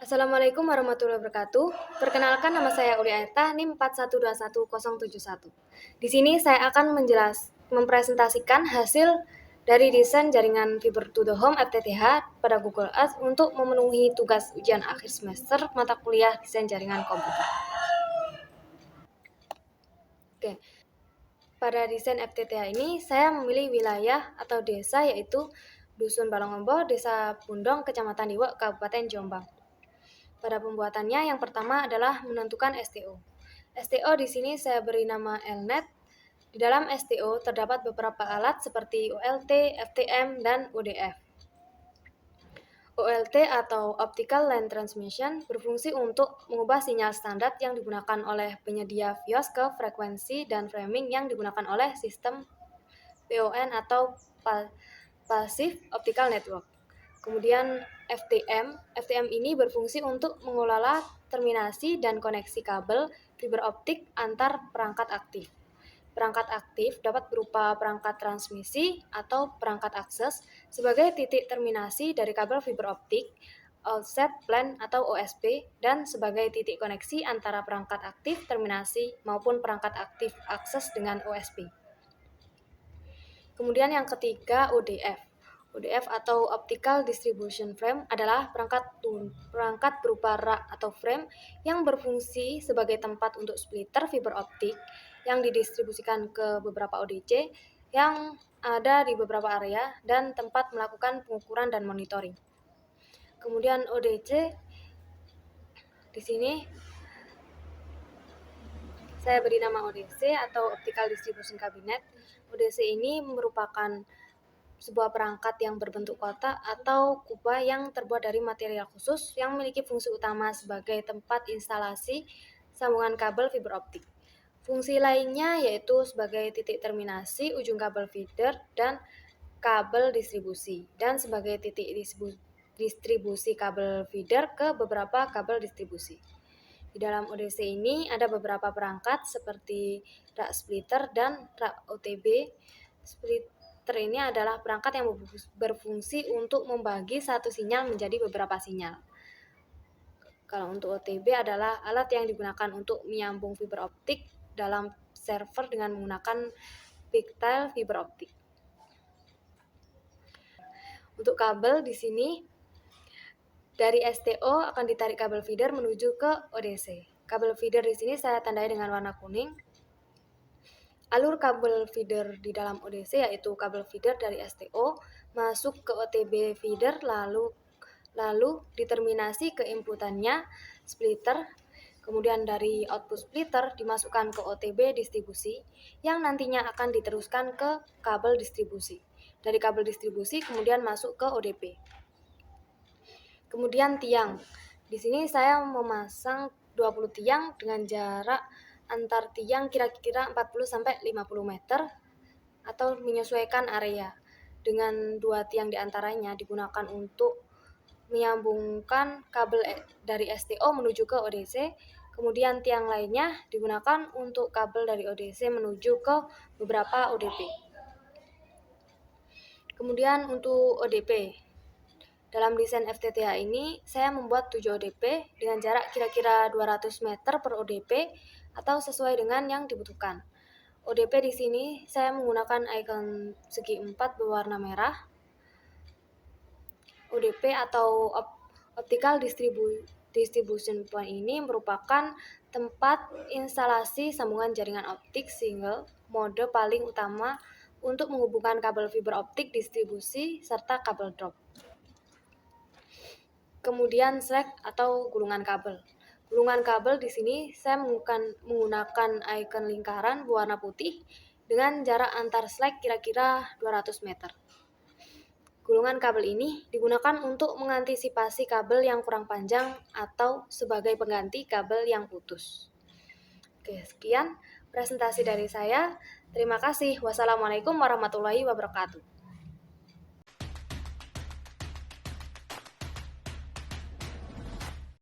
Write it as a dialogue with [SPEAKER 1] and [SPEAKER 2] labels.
[SPEAKER 1] Assalamualaikum warahmatullahi wabarakatuh. Perkenalkan, nama saya Uli Airta, NIM 4121071. Di sini saya akan mempresentasikan hasil dari desain jaringan Fiber to the Home FTTH pada Google Earth untuk memenuhi tugas ujian akhir semester mata kuliah desain jaringan komputer. Oke. Pada desain FTTH ini, saya memilih wilayah atau desa yaitu Dusun Balongombo, Desa Pundong, Kecamatan Diwek, Kabupaten Jombang. Pada pembuatannya, yang pertama adalah menentukan STO. STO di sini saya beri nama Lnet. Di dalam STO terdapat beberapa alat seperti OLT, FTM, dan ODF. OLT atau Optical Line Transmission berfungsi untuk mengubah sinyal standar yang digunakan oleh penyedia VIOS ke frekuensi dan framing yang digunakan oleh sistem PON atau Passive Optical Network. Kemudian FTM ini berfungsi untuk mengelola terminasi dan koneksi kabel fiber optik antar perangkat aktif. Perangkat aktif dapat berupa perangkat transmisi atau perangkat akses sebagai titik terminasi dari kabel fiber optik, offset plan atau OSP, dan sebagai titik koneksi antara perangkat aktif terminasi maupun perangkat aktif akses dengan OSP. Kemudian yang ketiga, ODF. ODF atau Optical Distribution Frame adalah perangkat berupa rak atau frame yang berfungsi sebagai tempat untuk splitter fiber optik yang didistribusikan ke beberapa ODC yang ada di beberapa area dan tempat melakukan pengukuran dan monitoring. Kemudian ODC di sini saya beri nama ODC atau Optical Distribution Cabinet. ODC ini merupakan sebuah perangkat yang berbentuk kotak atau kubah yang terbuat dari material khusus yang memiliki fungsi utama sebagai tempat instalasi sambungan kabel fiber optik. Fungsi lainnya yaitu sebagai titik terminasi ujung kabel feeder dan kabel distribusi, dan sebagai titik distribusi kabel feeder ke beberapa kabel distribusi. Di dalam ODC ini ada beberapa perangkat seperti rak splitter dan rak OTB. Splitter ini adalah perangkat yang berfungsi untuk membagi satu sinyal menjadi beberapa sinyal. Kalau untuk OTB adalah alat yang digunakan untuk menyambung fiber optik dalam server dengan menggunakan pigtail fiber optik. Untuk kabel di sini dari STO akan ditarik kabel feeder menuju ke ODC. Kabel feeder di sini saya tandai dengan warna kuning. Alur kabel feeder di dalam ODC yaitu kabel feeder dari STO masuk ke OTB feeder lalu diterminasi ke inputannya splitter. Kemudian dari output splitter dimasukkan ke OTB distribusi yang nantinya akan diteruskan ke kabel distribusi. Dari kabel distribusi kemudian masuk ke ODP. Kemudian tiang. Di sini saya memasang 20 tiang dengan jarak antar tiang kira-kira 40-50 meter atau menyesuaikan area. Dengan 2 tiang diantaranya digunakan untuk menyambungkan kabel dari STO menuju ke ODC. Kemudian tiang lainnya digunakan untuk kabel dari ODC menuju ke beberapa ODP. Kemudian untuk ODP. Dalam desain FTTH ini, saya membuat 7 ODP dengan jarak kira-kira 200 meter per ODP atau sesuai dengan yang dibutuhkan. ODP di sini saya menggunakan icon segi 4 berwarna merah. ODP atau Optical Distribution Point ini merupakan tempat instalasi sambungan jaringan optik single mode paling utama untuk menghubungkan kabel fiber optik distribusi serta kabel drop. Kemudian slack atau gulungan kabel. Gulungan kabel di sini saya menggunakan icon lingkaran berwarna putih dengan jarak antar slack kira-kira 200 meter. Gulungan kabel ini digunakan untuk mengantisipasi kabel yang kurang panjang atau sebagai pengganti kabel yang putus. Oke, sekian presentasi dari saya. Terima kasih. Wassalamualaikum warahmatullahi wabarakatuh.